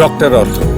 Doctor ortho,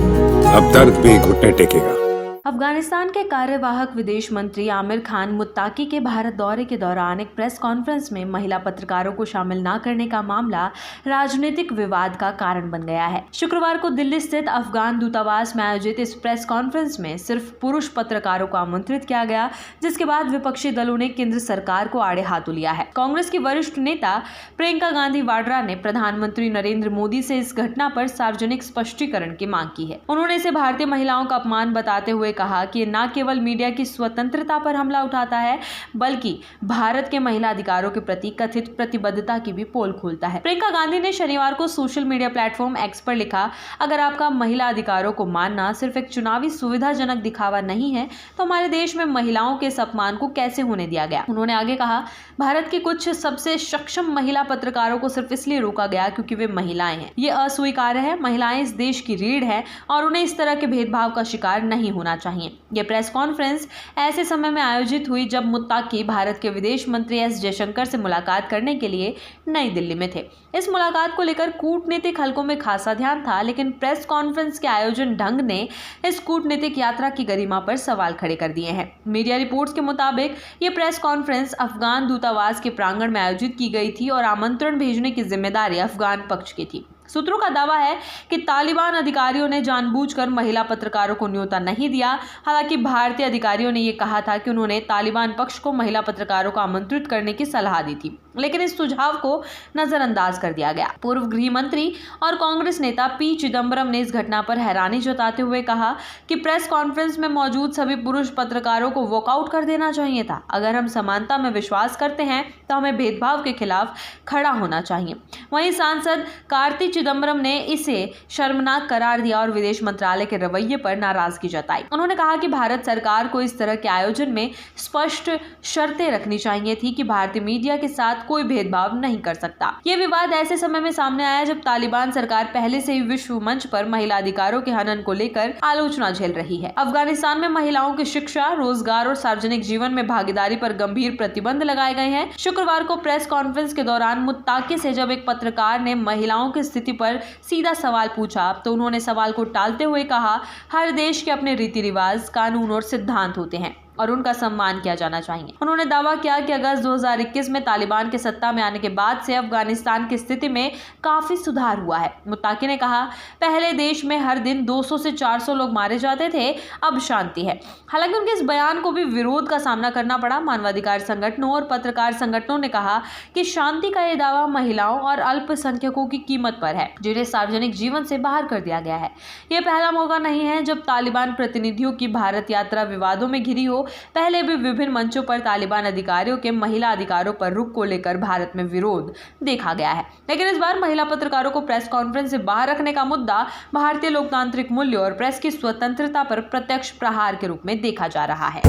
अब दर्द भी घुटने टेकेगा। अफगानिस्तान के कार्यवाहक विदेश मंत्री आमिर खान मुत्ताकी के भारत दौरे के दौरान एक प्रेस कॉन्फ्रेंस में महिला पत्रकारों को शामिल न करने का मामला राजनीतिक विवाद का कारण बन गया है। शुक्रवार को दिल्ली स्थित अफगान दूतावास में आयोजित इस प्रेस कॉन्फ्रेंस में सिर्फ पुरुष पत्रकारों को आमंत्रित किया गया, जिसके बाद विपक्षी दलों ने केंद्र सरकार को आड़े हाथों लिया है। कांग्रेस की वरिष्ठ नेता प्रियंका गांधी वाड्रा ने प्रधानमंत्री नरेंद्र मोदी से इस घटना पर सार्वजनिक स्पष्टीकरण की मांग की है। उन्होंने इसे भारतीय महिलाओं का अपमान बताते हुए कहा कि न केवल मीडिया की स्वतंत्रता पर हमला उठाता है, बल्कि भारत के महिला अधिकारों के प्रति कथित प्रतिबद्धता की भी पोल खोलता है। प्रियंका गांधी ने शनिवार को सोशल मीडिया प्लेटफॉर्म एक्स पर लिखा, अगर आपका महिला अधिकारों को मानना सिर्फ एक चुनावी सुविधाजनक दिखावा नहीं है, तो हमारे देश में महिलाओं के इस अपमान को कैसे होने दिया गया। उन्होंने आगे कहा, भारत की कुछ सबसे सक्षम महिला पत्रकारों को सिर्फ इसलिए रोका गया क्योंकि वे महिलाएं हैं। ये अस्वीकार्य है। महिलाएं इस देश की रीढ़ है और उन्हें इस तरह के भेदभाव का शिकार नहीं होना चाहिए। ये प्रेस कॉन्फ्रेंस ऐसे समय में आयोजित हुई जब मुत्ताकी भारत के विदेश मंत्री एस जयशंकर से मुलाकात करने के लिए नई दिल्ली में थे। इस मुलाकात को लेकर कूटनीतिक हलकों में खासा ध्यान था, लेकिन प्रेस कॉन्फ्रेंस के आयोजन ढंग ने इस कूटनीतिक यात्रा की गरिमा पर सवाल खड़े कर दिए हैं। मीडिया रिपोर्ट्स के मुताबिक ये प्रेस कॉन्फ्रेंस अफगान दूतावास के प्रांगण में आयोजित की गई थी और आमंत्रण भेजने की जिम्मेदारी अफगान पक्ष की थी। सूत्रों का दावा है कि तालिबान अधिकारियों ने जानबूझकर महिला पत्रकारों को न्योता नहीं दिया। हालांकि भारतीय अधिकारियों ने यह कहा था कि उन्होंने तालिबान पक्ष को महिला पत्रकारों को आमंत्रित करने की सलाह दी थी, लेकिन इस सुझाव को नजरअंदाज कर दिया गया। पूर्व गृह मंत्री और कांग्रेस नेता पी चिदम्बरम ने इस घटना पर हैरानी जताते हुए कहा कि प्रेस कॉन्फ्रेंस में मौजूद सभी पुरुष पत्रकारों को वॉकआउट कर देना चाहिए था। अगर हम समानता में विश्वास करते हैं तो हमें भेदभाव के खिलाफ खड़ा होना चाहिए। वहीं सांसद कार्ति चिदम्बरम ने इसे शर्मनाक करार दिया और विदेश मंत्रालय के रवैये पर नाराजगी जताई। उन्होंने कहा कि भारत सरकार को इस तरह के आयोजन में स्पष्ट शर्तें रखनी चाहिए थी कि भारतीय मीडिया के साथ कोई भेदभाव नहीं कर सकता। ये विवाद ऐसे समय में सामने आया जब तालिबान सरकार पहले से ही विश्व मंच पर महिला अधिकारों के हनन को लेकर आलोचना झेल रही है। अफगानिस्तान में महिलाओं की शिक्षा, रोजगार और सार्वजनिक जीवन में भागीदारी पर गंभीर प्रतिबंध लगाए गए हैं। शुक्रवार को प्रेस कॉन्फ्रेंस के दौरान मुत्ताकी से जब एक पत्रकार ने महिलाओं की स्थिति पर सीधा सवाल पूछा तो उन्होंने सवाल को टालते हुए कहा, हर देश के अपने रीति रिवाज, कानून और सिद्धांत होते हैं और उनका सम्मान किया जाना चाहिए। उन्होंने दावा किया कि अगस्त 2021 में तालिबान के सत्ता में आने के बाद से अफगानिस्तान की स्थिति में काफी सुधार हुआ है। मुत्ताकी ने कहा, पहले देश में हर दिन 200 से 400 लोग मारे जाते थे, अब शांति है। हालांकि उनके इस बयान को भी विरोध का सामना करना पड़ा। मानवाधिकार संगठनों और पत्रकार संगठनों ने कहा कि शांति का यह दावा महिलाओं और अल्पसंख्यकों की कीमत पर है, जिन्हें सार्वजनिक जीवन से बाहर कर दिया गया है। यह पहला मौका नहीं है जब तालिबान प्रतिनिधियों की भारत यात्रा विवादों में घिरी हो। पहले भी विभिन्न मंचों पर तालिबान अधिकारियों के महिला अधिकारों पर रुख को लेकर भारत में विरोध देखा गया है, लेकिन इस बार महिला पत्रकारों को प्रेस कॉन्फ्रेंस से बाहर रखने का मुद्दा भारतीय लोकतांत्रिक मूल्यों और प्रेस की स्वतंत्रता पर प्रत्यक्ष प्रहार के रूप में देखा जा रहा है।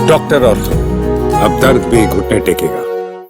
डॉक्टर ऑर्थो, अब दर्द भी घुटने टेकेगा।